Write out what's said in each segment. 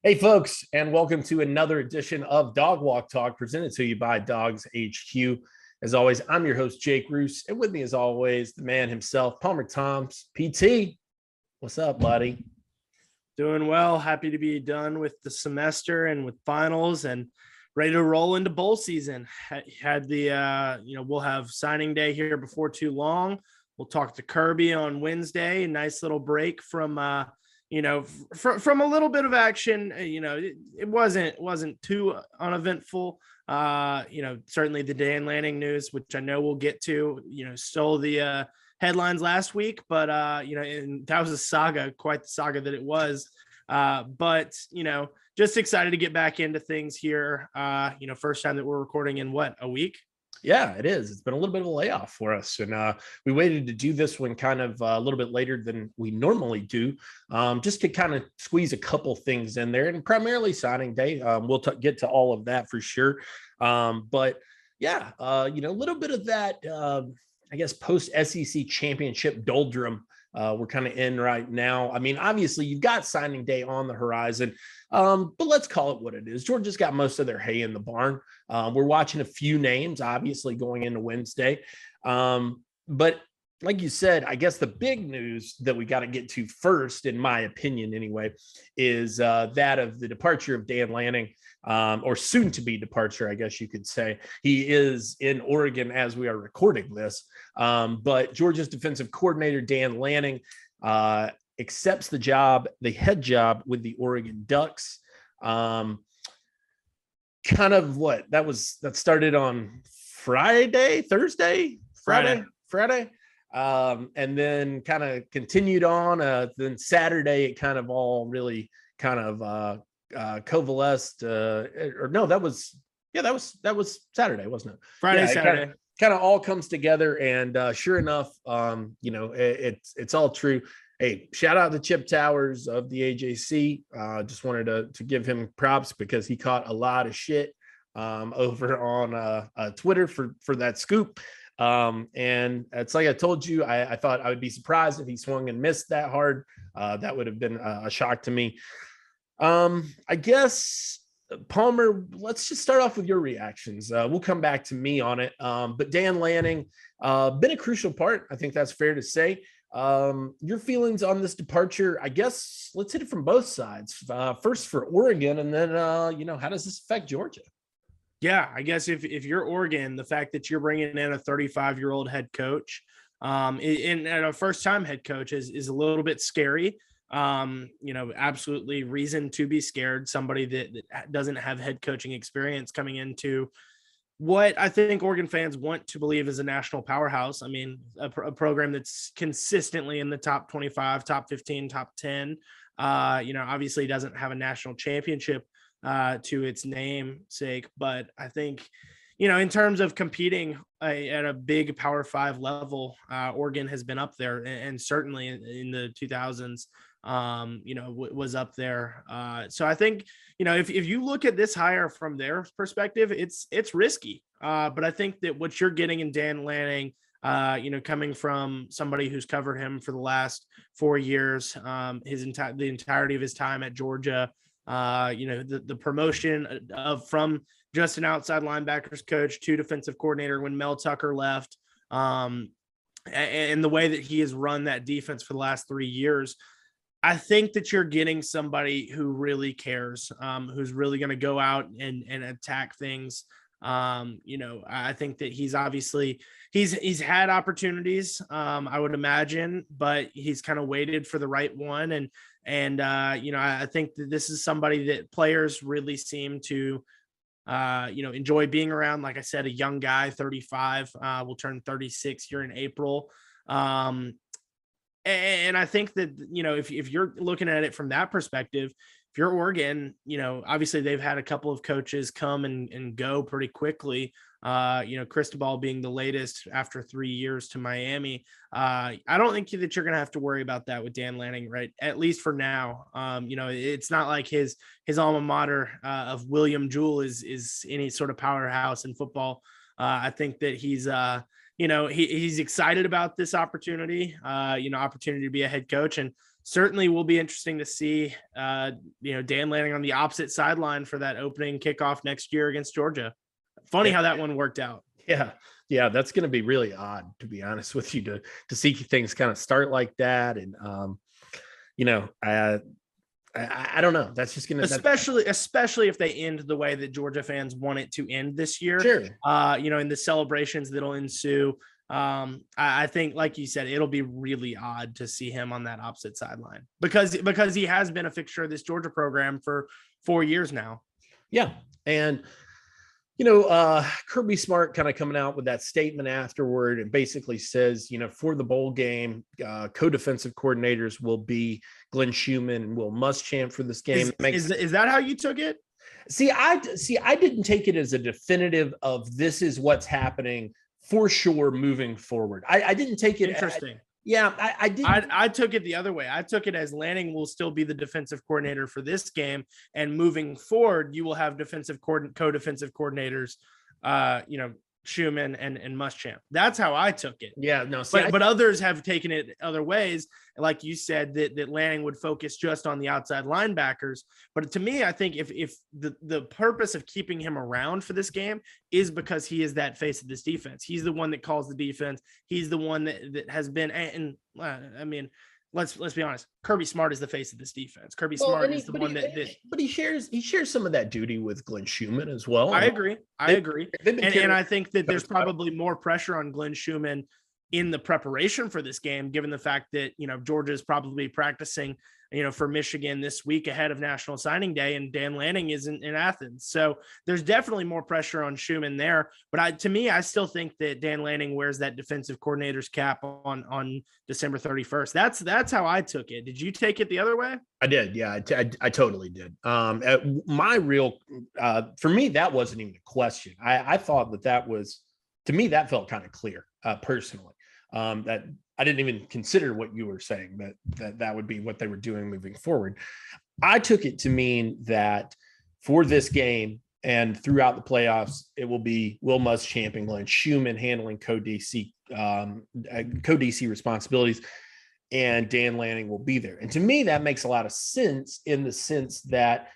Hey, folks, and welcome to another edition of Dog Walk Talk presented to you by DawgsHQ. As always, I'm your host, Jake Roos, and with me, as always, the man himself, Palmer Toms. PT, what's up, buddy? Doing well. Happy to be done with the semester and with finals and ready to roll into bowl season. Had the, we'll have signing day here before too long. We'll talk to Kirby on Wednesday. Nice little break from, from a little bit of action. It wasn't too uneventful. Certainly the Dan Lanning news, which I know we'll get to, stole the headlines last week, but and that was a saga, quite the saga that it was. But just excited to get back into things here. First time that we're recording in a week? Yeah, it is. It's been a little bit of a layoff for us. And we waited to do this one kind of a little bit later than we normally do, just to kind of squeeze a couple things in there, and primarily signing day. We'll get to all of that for sure. But yeah, a little bit of that, I guess, post SEC championship doldrum we're kind of in right now. I mean, obviously you've got signing day on the horizon, but let's call it what it is. Georgia's got most of their hay in the barn. We're watching a few names, obviously, going into Wednesday. But like you said, I guess the big news that we got to get to first, in my opinion anyway, is that of the departure of Dan Lanning, or soon to be departure, I guess you could say. He is in Oregon as we are recording this. But Georgia's defensive coordinator, Dan Lanning, accepts the head job with the Oregon Ducks. Kind of that started on Friday. And then kind of continued on. Then Saturday, it kind of all really kind of coalesced. That was Saturday, wasn't it? Friday, Saturday. Kind of all comes together, and sure enough, it's all true. Hey, shout out to Chip Towers of the AJC. Just wanted to give him props because he caught a lot of shit over on Twitter for that scoop. And it's like I told you, I thought I would be surprised if he swung and missed that hard. That would have been a shock to me. I guess, Palmer, let's just start off with your reactions. We'll come back to me on it. But Dan Lanning, been a crucial part. I think that's fair to say. Your feelings on this departure, I guess, let's hit it from both sides. First for Oregon, and then, how does this affect Georgia? Yeah, I guess if you're Oregon, the fact that you're bringing in a 35-year-old head coach, and a first-time head coach is a little bit scary. Absolutely reason to be scared. Somebody that doesn't have head coaching experience coming into what I think Oregon fans want to believe is a national powerhouse. I mean, a program that's consistently in the top 25, top 15, top 10. Obviously doesn't have a national championship to its namesake, but I think, in terms of competing at a big Power 5 level, Oregon has been up there, and certainly in the 2000s, was up there. So I think, if you look at this hire from their perspective, it's risky. But I think that what you're getting in Dan Lanning, coming from somebody who's covered him for the last 4 years, the entirety of his time at Georgia, the promotion from just an outside linebackers coach to defensive coordinator when Mel Tucker left, and the way that he has run that defense for the last 3 years, I think that you're getting somebody who really cares, who's really going to go out and attack things. I think that he's obviously he's had opportunities, I would imagine, but he's kind of waited for the right one. And I think that this is somebody that players really seem to, enjoy being around. Like I said, a young guy, 35, will turn 36 here in April. And I think that, if you're looking at it from that perspective, if you're Oregon, obviously they've had a couple of coaches come and go pretty quickly. Cristobal being the latest after 3 years to Miami. I don't think that you're going to have to worry about that with Dan Lanning, right? At least for now. It's not like his alma mater of William Jewell is any sort of powerhouse in football. I think that he's he's excited about this opportunity, opportunity to be a head coach. And certainly will be interesting to see, Dan Lanning on the opposite sideline for that opening kickoff next year against Georgia. Funny how that one worked out. Yeah, that's going to be really odd, to be honest with you, to see things kind of start like that. And, I don't know. That's just going to, especially if they end the way that Georgia fans want it to end this year. Sure. In the celebrations that'll ensue. I think, like you said, it'll be really odd to see him on that opposite sideline because he has been a fixture of this Georgia program for 4 years now. Yeah. And, Kirby Smart kind of coming out with that statement afterward and basically says, for the bowl game, co-defensive coordinators will be Glenn Schumann and Will Muschamp for this game. Is that how you took it? I didn't take it as a definitive of this is what's happening for sure moving forward. I didn't take it. Interesting. I did. I took it the other way. I took it as Lanning will still be the defensive coordinator for this game, and moving forward, you will have co-defensive coordinators, Schumann and Muschamp. That's how I took it. Yeah, no. But others have taken it other ways. Like you said, that Lanning would focus just on the outside linebackers. But to me, I think if the purpose of keeping him around for this game is because he is that face of this defense. He's the one that calls the defense. He's the one that has been. And let's be honest. Kirby Smart is the face of this defense. Kirby Smart is the one that. But he shares some of that duty with Glenn Schumann as well. I agree. And I think that there's probably more pressure on Glenn Schumann in the preparation for this game, given the fact that, Georgia is probably practicing, for Michigan this week ahead of National Signing Day, and Dan Lanning is in Athens. So there's definitely more pressure on Schumann there. But I still think that Dan Lanning wears that defensive coordinator's cap on December 31st. That's how I took it. Did you take it the other way? I did. Yeah, I totally did. My real, for me, that wasn't even a question. I thought that was, to me, that felt kind of clear personally. That I didn't even consider what you were saying, that would be what they were doing moving forward. I took it to mean that for this game and throughout the playoffs, it will be Will Muschamp and Glenn Schumann handling co-DC responsibilities, and Dan Lanning will be there. And to me, that makes a lot of sense in the sense that,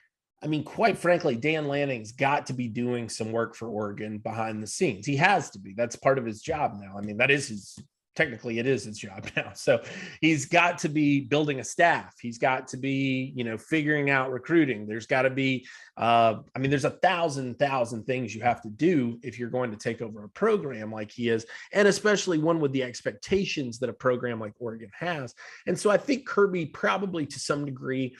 quite frankly, Dan Lanning's got to be doing some work for Oregon behind the scenes. He has to be. That's part of his job now. that is technically it is his job now. So he's got to be building a staff. He's got to be, figuring out recruiting. There's got to be, there's a thousand things you have to do if you're going to take over a program like he is, and especially one with the expectations that a program like Oregon has. And so I think Kirby probably to some degree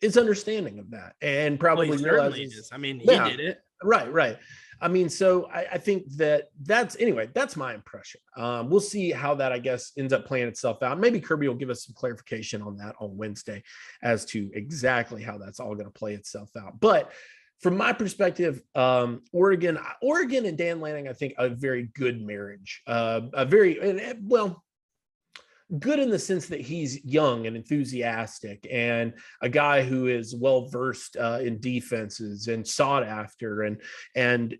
is understanding of that, and probably realizes, he did it. Right. So I think that's my impression. We'll see how that, I guess, ends up playing itself out. Maybe Kirby will give us some clarification on that on Wednesday as to exactly how that's all going to play itself out. But from my perspective, Oregon and Dan Lanning, I think a very good marriage, good in the sense that he's young and enthusiastic and a guy who is well versed in defenses and sought after and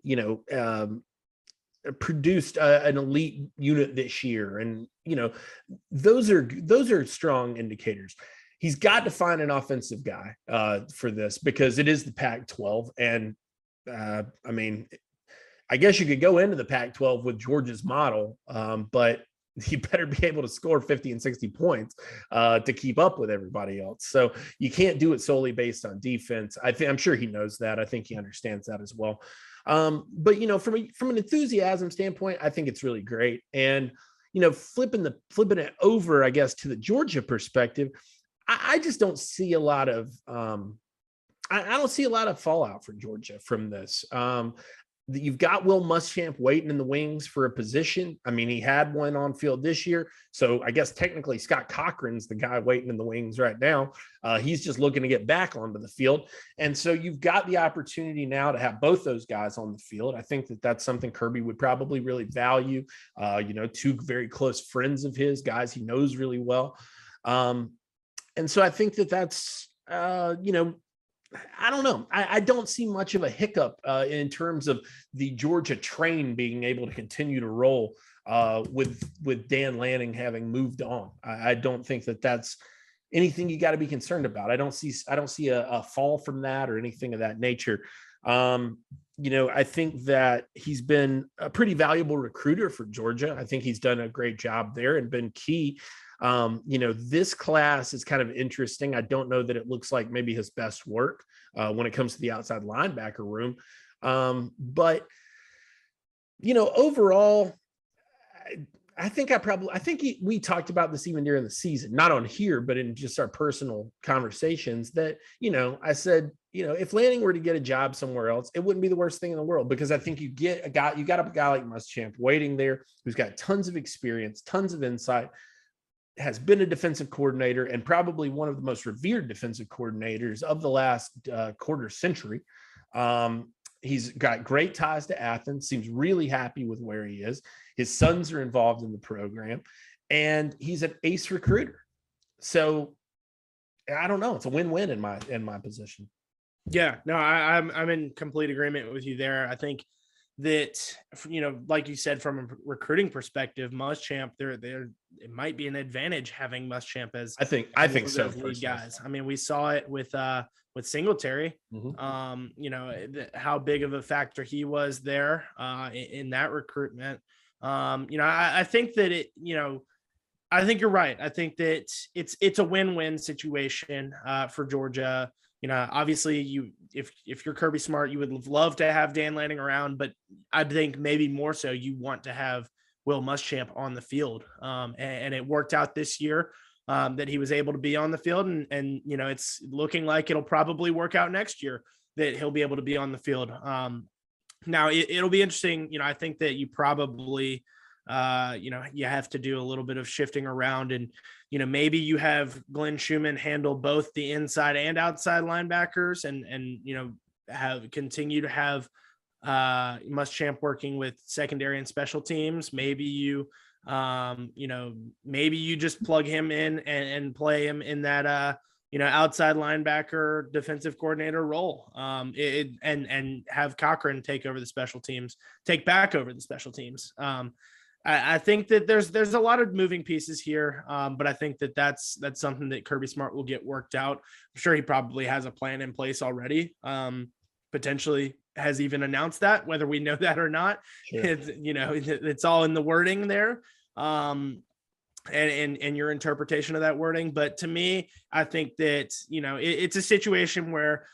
produced an elite unit this year. And those are strong indicators. He's got to find an offensive guy for this because it is the Pac-12, and I guess you could go into the Pac-12 with Georgia's model, but you better be able to score 50 and 60 points to keep up with everybody else. So you can't do it solely based on defense. I'm sure he knows that. I think he understands that as well. But from an enthusiasm standpoint, I think it's really great. And flipping it over, I guess, to the Georgia perspective, I just don't see a lot of I don't see a lot of fallout for Georgia from this. You've got Will Muschamp waiting in the wings for a position. He had one on field this year. So I guess technically Scott Cochran's the guy waiting in the wings right now. He's just looking to get back onto the field. And so you've got the opportunity now to have both those guys on the field. I think that's something Kirby would probably really value. Two very close friends of his, guys he knows really well. And so I think that's, I don't know. I don't see much of a hiccup in terms of the Georgia train being able to continue to roll with Dan Lanning having moved on. I don't think that's anything you got to be concerned about. I don't see a fall from that or anything of that nature. I think that he's been a pretty valuable recruiter for Georgia. I think he's done a great job there and been key. This class is kind of interesting. I don't know that it looks like maybe his best work when it comes to the outside linebacker room. But overall, we talked about this even during the season, not on here, but in just our personal conversations that, I said, if Lanning were to get a job somewhere else, it wouldn't be the worst thing in the world, because I think you got a guy like Muschamp waiting there who's got tons of experience, tons of insight, has been a defensive coordinator and probably one of the most revered defensive coordinators of the last quarter century. He's got great ties to Athens, seems really happy with where he is. His sons are involved in the program, and he's an ace recruiter. So I don't know. It's a win-win in my position. Yeah, no, I'm in complete agreement with you there. I think that, like you said, from a recruiting perspective, Muschamp, it might be an advantage having Muschamp as I think so. Lead guys. I mean, we saw it with Singletary. Mm-hmm. How big of a factor he was there in that recruitment. I think that I think you're right. I think that it's a win-win situation for Georgia. Obviously if you're Kirby Smart, you would love to have Dan Lanning around, but I think maybe more so you want to have Will Muschamp on the field. And it worked out this year that he was able to be on the field, and it's looking like it'll probably work out next year that he'll be able to be on the field. Now it'll be interesting. I think that you probably, you have to do a little bit of shifting around, and, maybe you have Glenn Schumann handle both the inside and outside linebackers and have continue to have Muschamp working with secondary and special teams. Maybe you, maybe you just plug him in and play him in that, outside linebacker defensive coordinator role, and have Cochran take back over the special teams. I think that there's a lot of moving pieces here, but I think that that's something that Kirby Smart will get worked out. I'm sure he probably has a plan in place already. Potentially has even announced that, whether we know that or not. Sure. It's all in the wording there. And your interpretation of that wording. But to me, I think that, it's a situation where,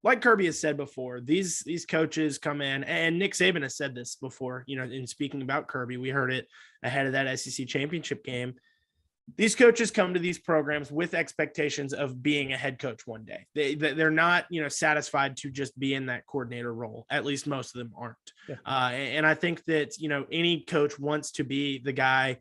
like Kirby has said before, these coaches come in, and Nick Saban has said this before, in speaking about Kirby, we heard it ahead of that SEC championship game. These coaches come to these programs with expectations of being a head coach one day. They're not, satisfied to just be in that coordinator role. At least most of them aren't. Yeah. And I think that, any coach wants to be the guy,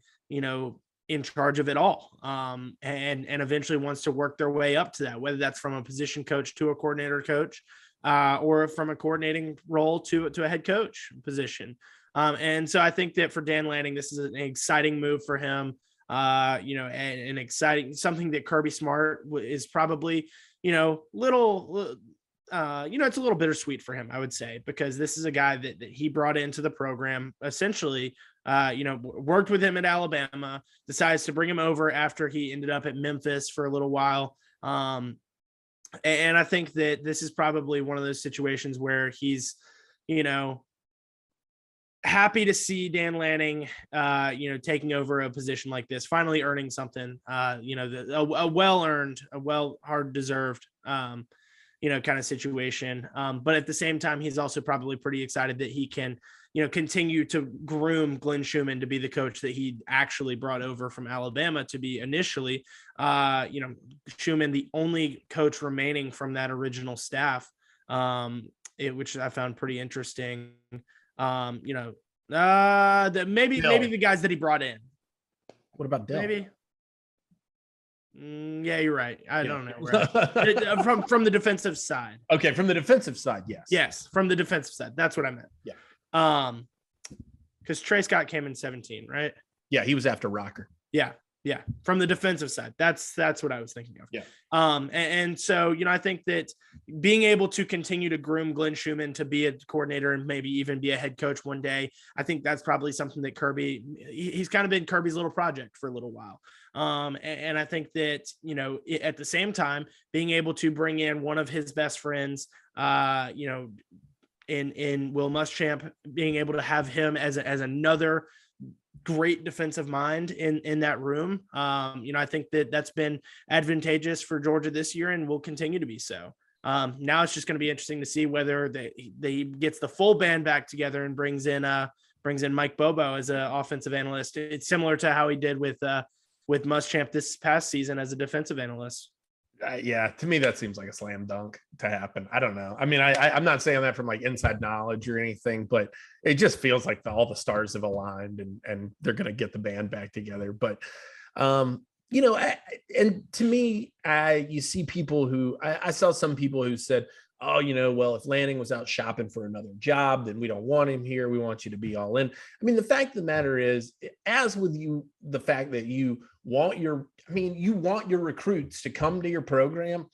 in charge of it all, and eventually wants to work their way up to that, whether that's from a position coach to a coordinator coach, or from a coordinating role to a head coach position. And so I think that for Dan Lanning, this is an exciting move for him, and an exciting something that Kirby Smart is probably, little. It's a little bittersweet for him, I would say, because this is a guy that he brought into the program, essentially, worked with him at Alabama, decides to bring him over after he ended up at Memphis for a little while. And I think that this is probably one of those situations where he's, happy to see Dan Lanning, taking over a position like this, finally earning something, a well-earned, hard deserved, kind of situation. But at the same time, he's also probably pretty excited that he can, continue to groom Glenn Schumann to be the coach that he actually brought over from Alabama to be initially, Schumann, the only coach remaining from that original staff, which I found pretty interesting. Maybe the guys that he brought in. What about Dell? Maybe. Yeah, you're right. I don't know. From the defensive side. Okay, from the defensive side, yes. Yes, from the defensive side. That's what I meant. Yeah. Because Trey Scott came in 17, right? Yeah, he was after Rocker. Yeah. Yeah, from the defensive side. That's what I was thinking of. Yeah. And so, I think that being able to continue to groom Glenn Schumann to be a coordinator and maybe even be a head coach one day, I think that's probably something that he's kind of been Kirby's little project for a little while. And I think that, at the same time, being able to bring in one of his best friends, in Will Muschamp, being able to have him as another great defensive mind in that room. I think that's been advantageous for Georgia this year and will continue to be so. Now it's just going to be interesting to see whether they gets the full band back together and brings in Mike Bobo as an offensive analyst. It's similar to how he did with Muschamp this past season as a defensive analyst. Yeah, to me that seems like a slam dunk to happen. I don't know. I mean, I'm not saying that from like inside knowledge or anything, but it just feels like all the stars have aligned and they're going to get the band back together. But and to me, you see people who I saw some people who said, oh, well, if Lanning was out shopping for another job, then we don't want him here. We want you to be all in. I mean, the fact of the matter is, as with you, the fact that you want your recruits to come to your your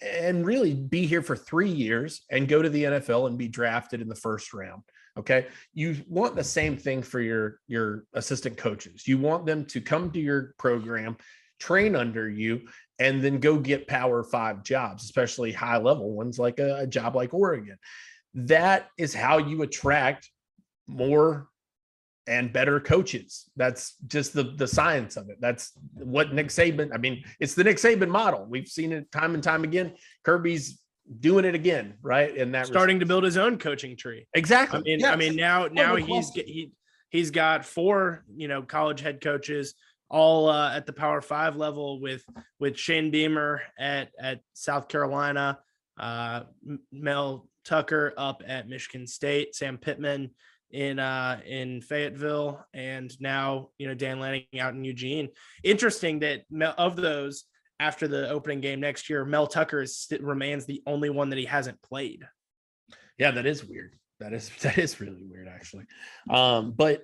and really be here for 3 years and go to the NFL and be drafted in the first round. Okay. You want the same thing for your assistant coaches. You want them to come to your program, train under you, and then go get Power 5 jobs, especially high level ones like a job like Oregon. That is how you attract more and better coaches. That's just the science of it. That's what Nick Saban, it's the Nick Saban model. We've seen it time and time again. Kirby's doing it again, right? And that starting to build his own coaching tree. Exactly. Now he's got 4, college head coaches all at the Power 5 level with Shane Beamer at South Carolina, Mel Tucker up at Michigan State, Sam Pittman in Fayetteville, and now Dan Lanning out in Eugene. Interesting that of those, after the opening game next year, Mel Tucker remains the only one that he hasn't played. Yeah, that is weird. That is really weird, actually. But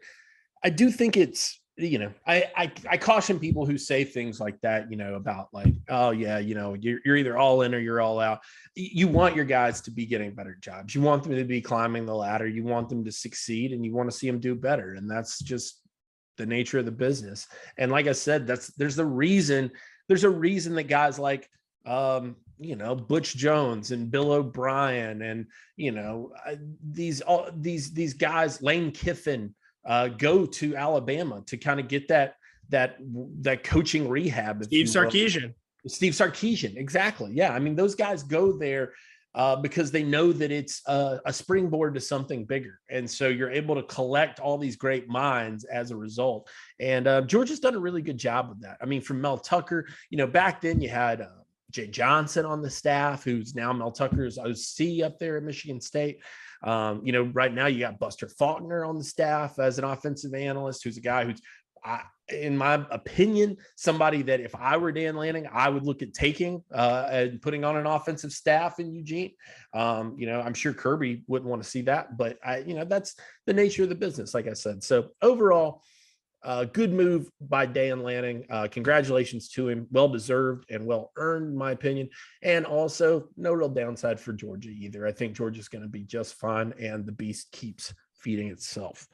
I do think it's, I caution people who say things like that, about like, oh yeah, you're either all in or you're all out. You want your guys to be getting better jobs. You want them to be climbing the ladder. You want them to succeed, and you want to see them do better. And that's just the nature of the business. And like I said, there's a reason that guys like, Butch Jones and Bill O'Brien and, these guys, Lane Kiffin, go to Alabama to kind of get that coaching rehab. Steve Sarkisian. Exactly. Yeah. I mean, those guys go there because they know that it's a springboard to something bigger. And so you're able to collect all these great minds as a result. And Georgia's done a really good job with that. I mean, from Mel Tucker, back then you had Jay Johnson on the staff, who's now Mel Tucker's OC up there at Michigan State. Right now you got Buster Faulkner on the staff as an offensive analyst, who's a guy who's, in my opinion, somebody that if I were Dan Lanning, I would look at taking and putting on an offensive staff in Eugene. I'm sure Kirby wouldn't want to see that, but that's the nature of the business, like I said. So overall, good move by Dan Lanning. Congratulations to him. Well-deserved and well-earned, in my opinion. And also no real downside for Georgia either. I think Georgia's going to be just fine, and the beast keeps feeding itself.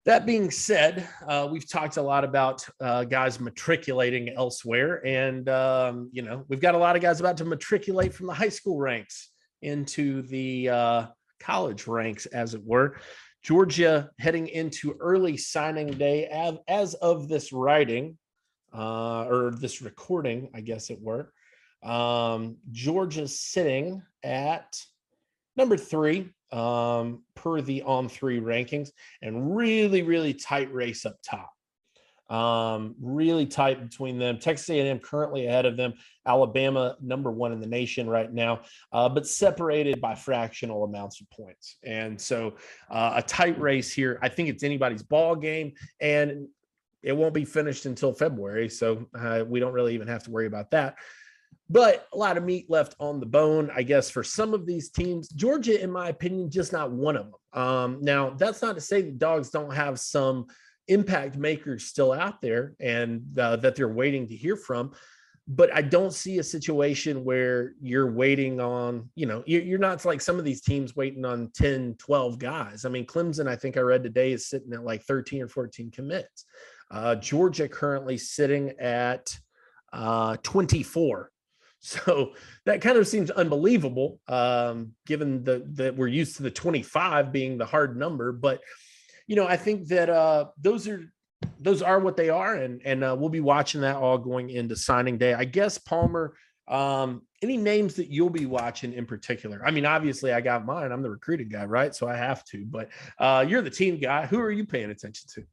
That being said, we've talked a lot about guys matriculating elsewhere. And, we've got a lot of guys about to matriculate from the high school ranks into the college ranks, as it were. Georgia heading into early signing day as of this writing, or this recording, I guess it were. Georgia's sitting at number 3 per the On3 rankings, and really, really tight race up top. Really tight between them. Texas A&M currently ahead of them. Alabama number 1 in the nation right now, but separated by fractional amounts of points. And so a tight race here. I think it's anybody's ball game, and it won't be finished until February. So we don't really even have to worry about that. But a lot of meat left on the bone, I guess, for some of these teams. Georgia, in my opinion, just not one of them. Now, that's not to say the Dogs don't have some impact makers still out there and that they're waiting to hear from. But I don't see a situation where you're waiting on, you're not like some of these teams waiting on 10, 12 guys. I mean, Clemson, I think I read today, is sitting at like 13 or 14 commits. Georgia currently sitting at 24. So that kind of seems unbelievable, given that we're used to the 25 being the hard number. But, I think that those are what they are. And we'll be watching that all going into signing day. I guess, Palmer, any names that you'll be watching in particular? I mean, obviously I got mine. I'm the recruiting guy, right? So I have to, but you're the team guy. Who are you paying attention to?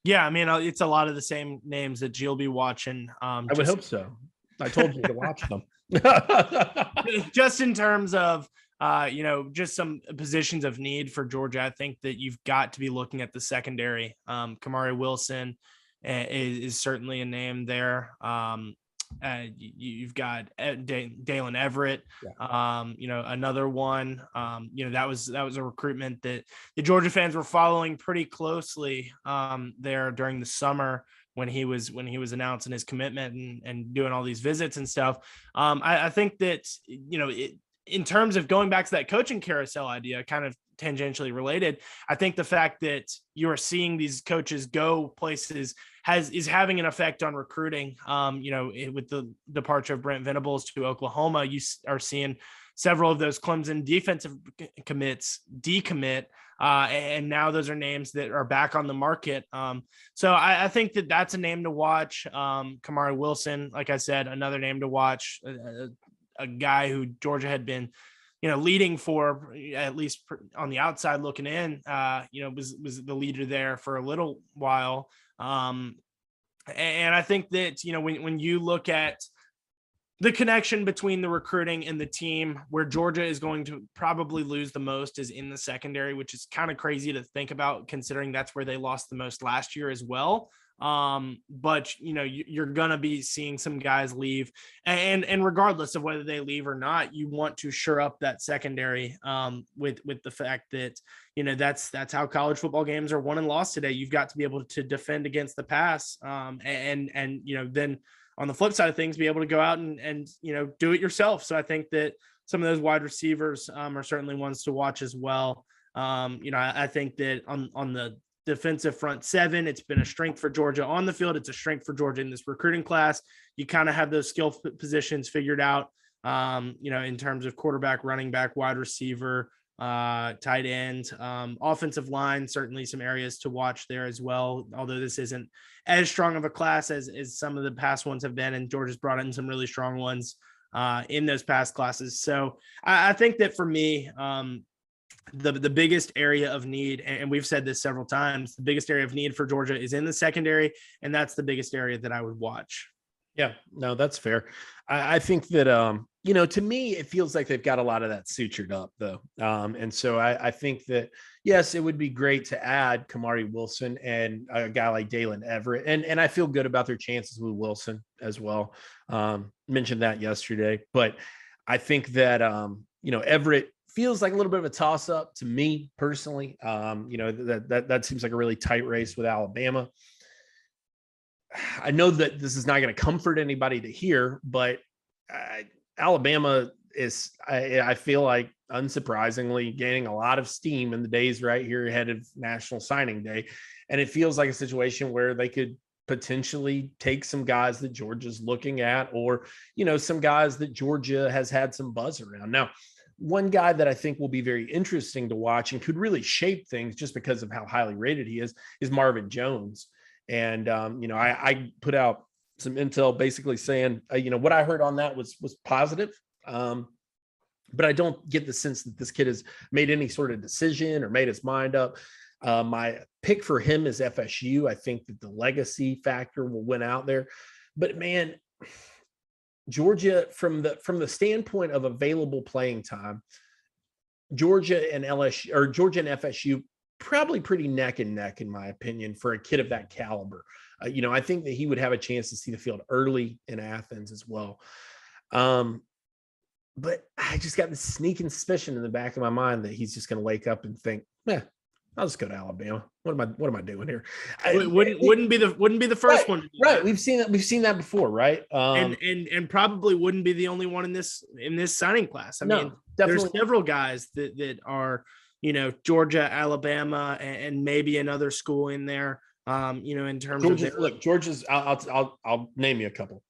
Yeah, I mean, it's a lot of the same names that you'll be watching. I would hope so. I told you to watch them. Just in terms of, just some positions of need for Georgia, I think that you've got to be looking at the secondary. Kamari Wilson is certainly a name there. You've got Dalen Everett, another one. That was a recruitment that the Georgia fans were following pretty closely there during the summer when he was announcing his commitment and doing all these visits and stuff. I think that, in terms of going back to that coaching carousel idea, kind of tangentially related, I think the fact that you are seeing these coaches go places is having an effect on recruiting. With the departure of Brent Venables to Oklahoma, you are seeing several of those Clemson defensive commits decommit. And now those are names that are back on the market. So I think that that's a name to watch. Kamari Wilson, like I said, another name to watch, a guy who Georgia had been, leading for, at least on the outside looking in, was the leader there for a little while. And I think that, when you look at the connection between the recruiting and the team, where Georgia is going to probably lose the most is in the secondary, which is kind of crazy to think about considering that's where they lost the most last year as well. But you're gonna be seeing some guys leave, and regardless of whether they leave or not, you want to shore up that secondary with the fact that that's how college football games are won and lost today. You've got to be able to defend against the pass, and then on the flip side of things, be able to go out and do it yourself. So I think that some of those wide receivers are certainly ones to watch as well. I think that on the defensive front seven, it's been a strength for Georgia on the field. It's a strength for Georgia in this recruiting class. You kind of have those skill positions figured out, in terms of quarterback, running back, wide receiver, tight end, offensive line, certainly some areas to watch there as well. Although this isn't as strong of a class as some of the past ones have been, and Georgia's brought in some really strong ones in those past classes. So I think that for me, the biggest area of need, and we've said this several times, the biggest area of need for Georgia is in the secondary, and that's the biggest area that I would watch. Yeah, no, that's fair. I think that, to me, it feels like they've got a lot of that sutured up, though. And so I think that, yes, it would be great to add Kamari Wilson and a guy like Dalen Everett. And I feel good about their chances with Wilson as well. Mentioned that yesterday. But I think that, Everett feels like a little bit of a toss-up to me personally. That seems like a really tight race with Alabama. I know that this is not going to comfort anybody to hear, but Alabama is, I feel like, unsurprisingly, gaining a lot of steam in the days right here ahead of National Signing Day. And it feels like a situation where they could potentially take some guys that Georgia's looking at, or, some guys that Georgia has had some buzz around. Now, one guy that I think will be very interesting to watch and could really shape things just because of how highly rated he is Marvin Jones. And, I put out some intel basically saying, what I heard on that was positive. But I don't get the sense that this kid has made any sort of decision or made his mind up. My pick for him is FSU. I think that the legacy factor will win out there. But man, Georgia, from the standpoint of available playing time, Georgia and FSU probably pretty neck and neck, in my opinion, for a kid of that caliber. I think that he would have a chance to see the field early in Athens as well. But I just got this sneaking suspicion in the back of my mind that he's just going to wake up and think, I'll just go to Alabama. What am I doing here? Wouldn't be the first one to do right. that. We've seen that before, right? And probably wouldn't be the only one in this signing class. I mean, definitely. There's several guys that are, Georgia, Alabama, and maybe another school in there. In terms of Georgia's. I'll name you a couple.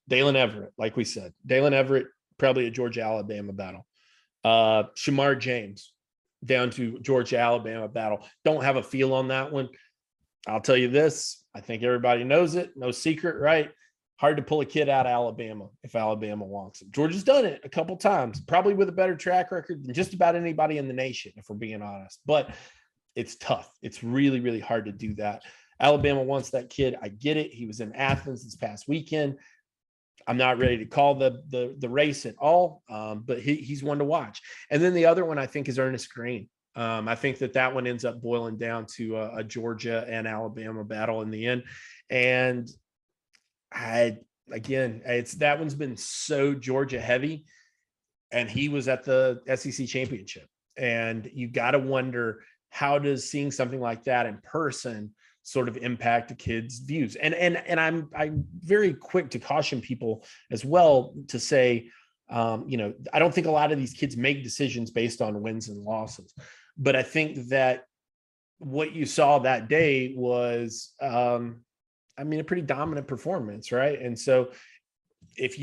Dalen Everett, like we said, Dalen Everett, probably a Georgia Alabama battle. Shamar James, down to Georgia Alabama battle. Don't have a feel on that one. I'll tell you this. I think everybody knows it. No secret, right? Hard to pull a kid out of Alabama if Alabama wants him. Georgia's done it a couple times, probably with a better track record than just about anybody in the nation, if we're being honest. But it's tough. It's really, really hard to do that. Alabama wants that kid. I get it. He was in Athens this past weekend. I'm not ready to call the race at all, but he's one to watch. And then the other one I think is Ernest Greene. I think that one ends up boiling down to a Georgia and Alabama battle in the end. And that one's been so Georgia heavy, and he was at the SEC championship. And you got to wonder, how does seeing something like that in person sort of impact a kid's views? And I'm very quick to caution people as well to say, I don't think a lot of these kids make decisions based on wins and losses, but I think that what you saw that day was, a pretty dominant performance, right? And so if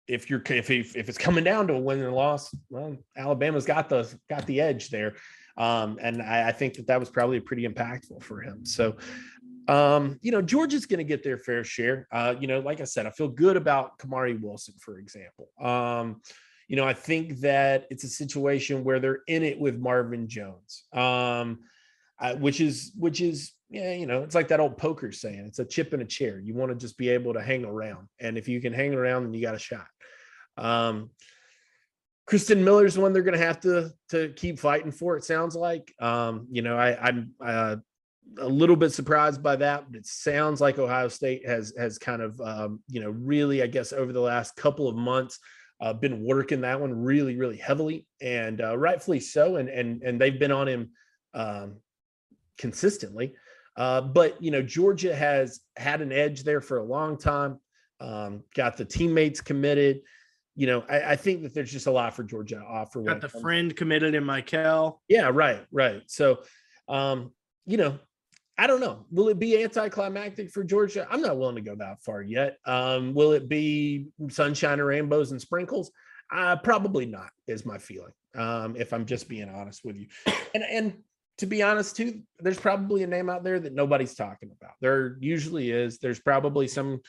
it's coming down to a win and loss, well, Alabama's got the edge there. And I think that was probably pretty impactful for him. So, Georgia's going to get their fair share. Like I said, I feel good about Kamari Wilson, for example. I think that it's a situation where they're in it with Marvin Jones, which is, it's like that old poker saying, it's a chip in a chair. You want to just be able to hang around. And if you can hang around, then you got a shot. Kristen Miller's the one they're going to have to keep fighting for, it sounds like. I'm a little bit surprised by that, but it sounds like Ohio State has kind of, really, I guess, over the last couple of months, been working that one really, really heavily, and rightfully so. And they've been on him consistently. But, Georgia has had an edge there for a long time, got the teammates committed. I think that there's just a lot for Georgia to offer. Got the friend committed in Michael. Yeah, right. So, I don't know. Will it be anticlimactic for Georgia? I'm not willing to go that far yet. Will it be sunshine and rainbows and sprinkles? Probably not, is my feeling, if I'm just being honest with you. And to be honest, too, there's probably a name out there that nobody's talking about. There usually is. There's probably some,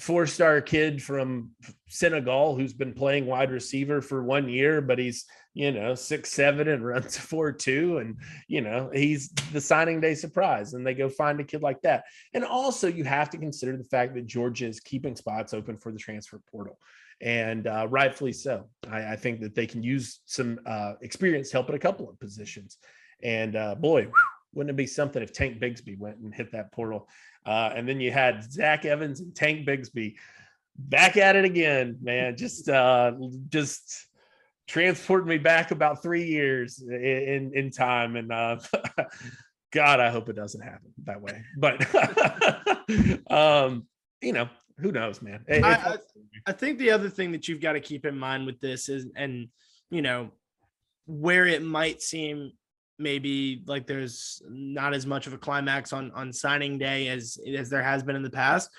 4-star kid from Senegal who's been playing wide receiver for 1 year, but he's, 6'7" and runs 4.2. And, he's the signing day surprise, and they go find a kid like that. And also you have to consider the fact that Georgia is keeping spots open for the transfer portal, and rightfully so. I think that they can use some experience help at a couple of positions. And boy, wouldn't it be something if Tank Bigsby went and hit that portal? And then you had Zach Evans and Tank Bigsby back at it again, man. Just transport me back about 3 years in time. And God, I hope it doesn't happen that way. But who knows, man? I think the other thing that you've got to keep in mind with this is, and where it might seem maybe like there's not as much of a climax on signing day as there has been in the past.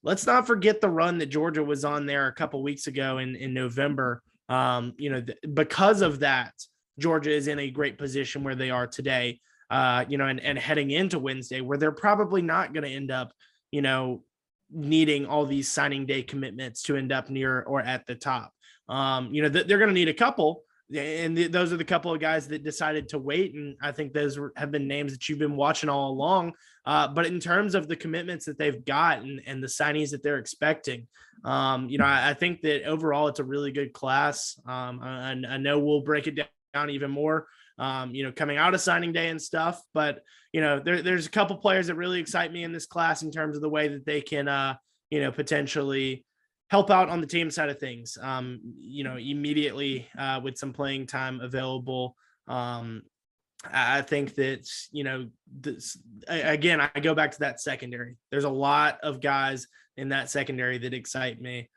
Let's not forget the run that Georgia was on there a couple weeks ago in November. Because of that, Georgia is in a great position where they are today, and heading into Wednesday, where they're probably not going to end up, needing all these signing day commitments to end up near or at the top. They're going to need a couple. And those are the couple of guys that decided to wait. And I think those have been names that you've been watching all along. But in terms of the commitments that they've got and the signees that they're expecting, I think that overall it's a really good class. I know we'll break it down even more, coming out of signing day and stuff. But, there's a couple players that really excite me in this class in terms of the way that they can, potentially help out on the team side of things, immediately with some playing time available. I think that, again, I go back to that secondary. There's a lot of guys in that secondary that excite me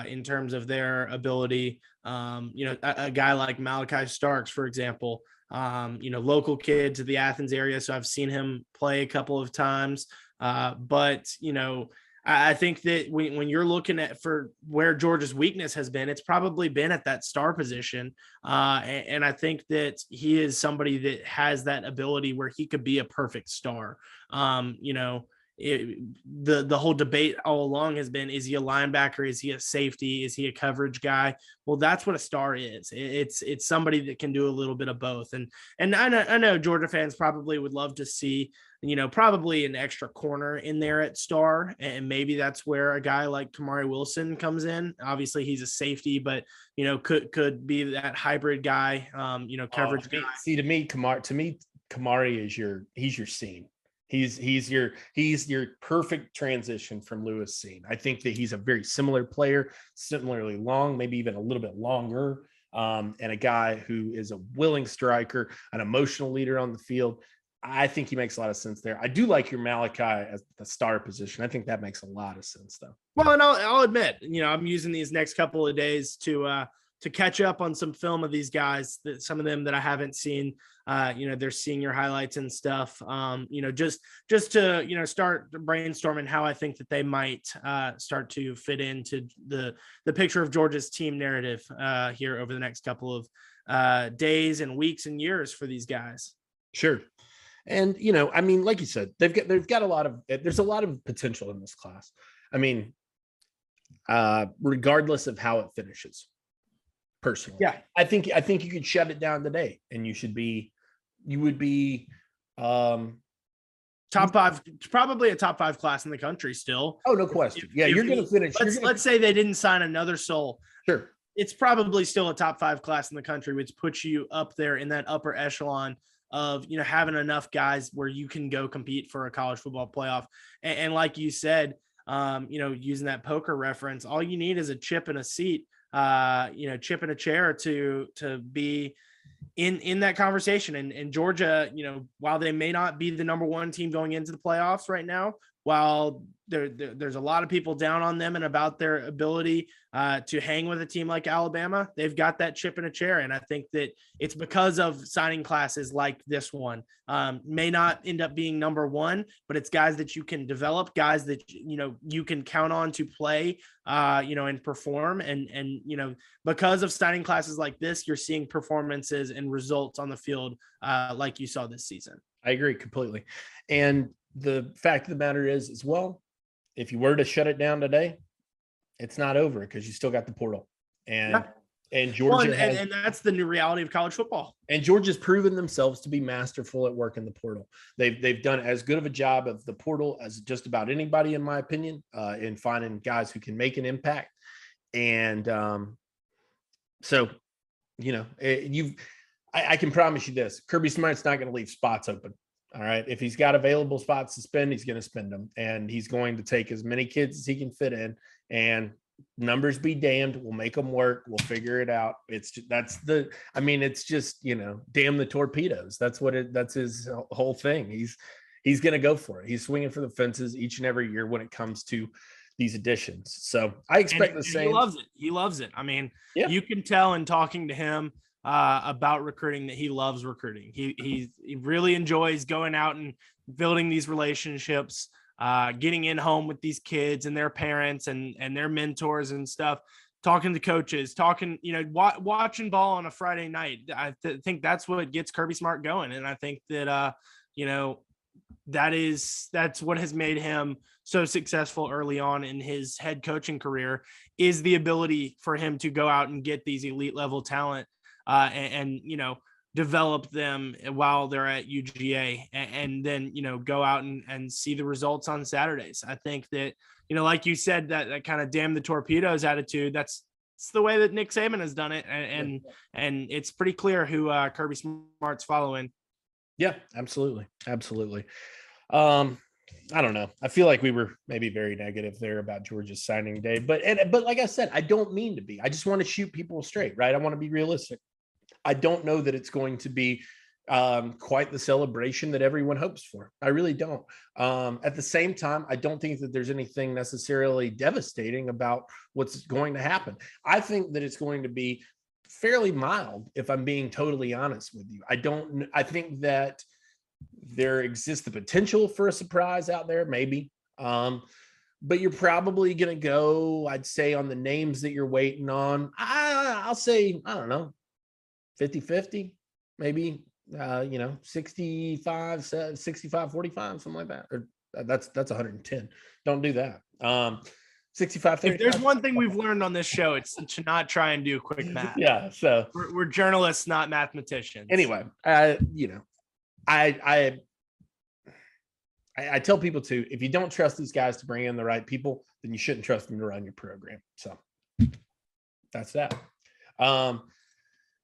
in terms of their ability. A guy like Malachi Starks, for example, local kid to the Athens area. So I've seen him play a couple of times. But I think that when you're looking at for where Georgia's weakness has been, it's probably been at that star position. And I think that he is somebody that has that ability where he could be a perfect star. The whole debate all along has been, is he a linebacker? Is he a safety? Is he a coverage guy? Well, that's what a star is. It's somebody that can do a little bit of both. And I know Georgia fans probably would love to see, probably an extra corner in there at star. And maybe that's where a guy like Kamari Wilson comes in. Obviously he's a safety, but, could be that hybrid guy, coverage guy. See, to me, Kamari he's your seam. He's your perfect transition from Lewis Cine. I think that he's a very similar player, similarly long, maybe even a little bit longer, and a guy who is a willing striker, an emotional leader on the field. I think he makes a lot of sense there. I do like your Malachi as the star position. I think that makes a lot of sense, though. Well, and I'll admit, I'm using these next couple of days to catch up on some film of these guys, that some of them that I haven't seen, their senior highlights and stuff, just to, start brainstorming how I think that they might start to fit into the picture of Georgia's team narrative here over the next couple of days and weeks and years for these guys. Sure. And, like you said, there's a lot of potential in this class. Regardless of how it finishes. Personally, yeah, I think you could shut it down today, and you would be top five, probably a top 5 class in the country still. Oh, no question. You're going to finish. Let's say they didn't sign another soul. Sure, it's probably still a top 5 class in the country, which puts you up there in that upper echelon of having enough guys where you can go compete for a college football playoff. And like you said, using that poker reference, all you need is a chip and a seat. Chip in a chair to be in that conversation. And Georgia, while they may not be the number 1 team going into the playoffs right now, while there's a lot of people down on them and about their ability to hang with a team like Alabama, they've got that chip in a chair. And I think that it's because of signing classes like this one. May not end up being number 1, but it's guys that you can develop, guys that, you can count on to play, and perform. And because of signing classes like this, you're seeing performances and results on the field like you saw this season. I agree completely. And the fact of the matter is, as well, if you were to shut it down today, it's not over because you still got the portal. And Georgia and that's the new reality of college football. And Georgia's proven themselves to be masterful at work in the portal. They've done as good of a job of the portal as just about anybody, in my opinion, in finding guys who can make an impact. And I can promise you this: Kirby Smart's not going to leave spots open. All right. If he's got available spots to spend, he's going to spend them, and he's going to take as many kids as he can fit in, and numbers be damned. We'll make them work. We'll figure it out. It's just, damn the torpedoes. That's his whole thing. He's going to go for it. He's swinging for the fences each and every year when it comes to these additions. So I expect the same. He loves it. Yeah. You can tell in talking to him about recruiting that he loves recruiting. He really enjoys going out and building these relationships, getting in home with these kids and their parents and their mentors and stuff, talking to coaches, watching ball on a Friday night. I think that's what gets Kirby Smart going. And I think that, that's what has made him so successful early on in his head coaching career, is the ability for him to go out and get these elite level talent and develop them while they're at UGA, and then, go out and see the results on Saturdays. I think that, like you said, that kind of damn the torpedoes attitude, it's the way that Nick Saban has done it. And it's pretty clear who Kirby Smart's following. Yeah, absolutely. Absolutely. I don't know. I feel like we were maybe very negative there about Georgia's signing day, but like I said, I don't mean to be. I just want to shoot people straight, right? I want to be realistic. I don't know that it's going to be quite the celebration that everyone hopes for. I really don't. At the same time, I don't think that there's anything necessarily devastating about what's going to happen. I think that it's going to be fairly mild, if I'm being totally honest with you. I think that there exists the potential for a surprise out there, maybe. But you're probably going to go, I'd say, on the names that you're waiting on. I'll say, I don't know, 50-50, maybe, 65, 45, something like that. Or that's 110. Don't do that. 65, 35. If there's one thing we've learned on this show, it's to not try and do quick math. Yeah. So we're journalists, not mathematicians. Anyway, I tell people to, if you don't trust these guys to bring in the right people, then you shouldn't trust them to run your program. So that's that.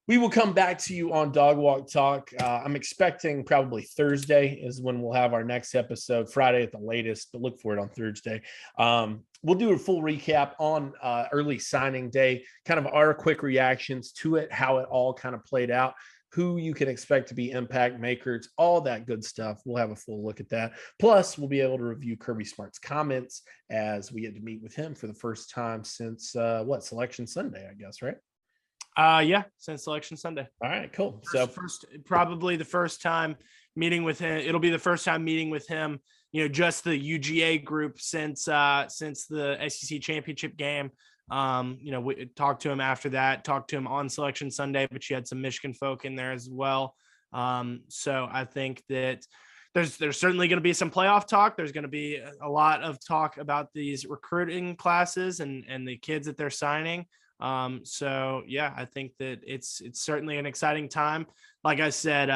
We will come back to you on Dog Walk Talk. I'm expecting probably Thursday is when we'll have our next episode, Friday at the latest, but look for it on Thursday. We'll do a full recap on early signing day, kind of our quick reactions to it, how it all kind of played out, who you can expect to be impact makers, all that good stuff. We'll have a full look at that. Plus, we'll be able to review Kirby Smart's comments as we get to meet with him for the first time since Selection Sunday, I guess, right? Yeah, since Selection Sunday. All right, cool. Probably the first time meeting with him. It'll be the first time meeting with him, just the UGA group since the SEC championship game. We talked to him after that, talked to him on Selection Sunday, but you had some Michigan folk in there as well. So I think that there's certainly going to be some playoff talk. There's going to be a lot of talk about these recruiting classes and the kids that they're signing. So yeah, I think that it's certainly an exciting time. Like I said,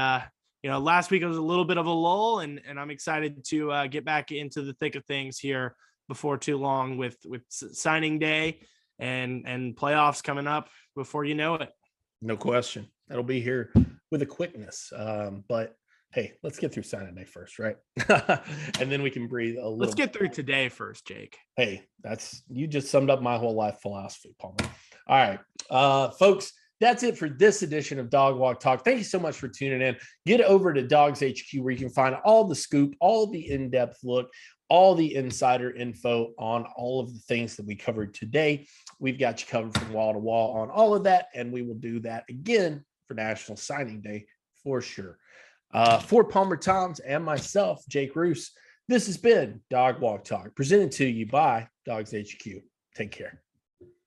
last week it was a little bit of a lull, and I'm excited to get back into the thick of things here before too long with signing day and playoffs coming up before you know it. No question. That'll be here with a quickness. But hey, let's get through signing day first, right? And then we can breathe a little. Let's get through today first, Jake. Hey, you just summed up my whole life philosophy, Palmer. All right, folks, that's it for this edition of Dog Walk Talk. Thank you so much for tuning in. Get over to DawgsHQ where you can find all the scoop, all the in-depth look, all the insider info on all of the things that we covered today. We've got you covered from wall to wall on all of that, and we will do that again for National Signing Day for sure. For Palmer Toms and myself, Jake Roos, this has been Dog Walk Talk, presented to you by DawgsHQ. Take care.